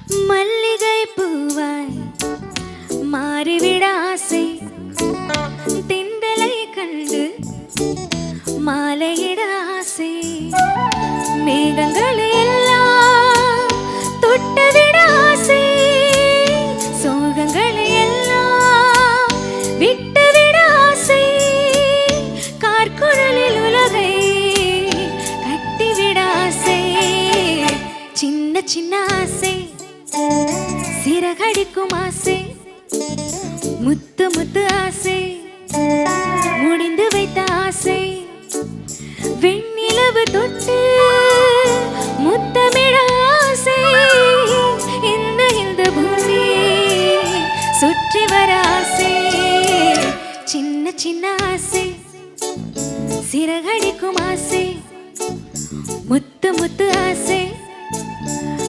மல்லிகை பூவாய் மாறிவிட ஆசை, திண்டலை கண்டு மாலையிட ஆசை, மேகங்களை எல்லாம் தொட்டுவிட ஆசை, சோகங்களை எல்லாம் விட்டுவிட ஆசை, கார்குழலில் உலகை கட்டிவிட ஆசை, சின்ன சின்ன ஆசை, சிறகடிக்கும் ஆசை, முத்து முத்து ஆசை, முடிந்து வைத்த ஆசை, வெண்ணிலவு தொட்டு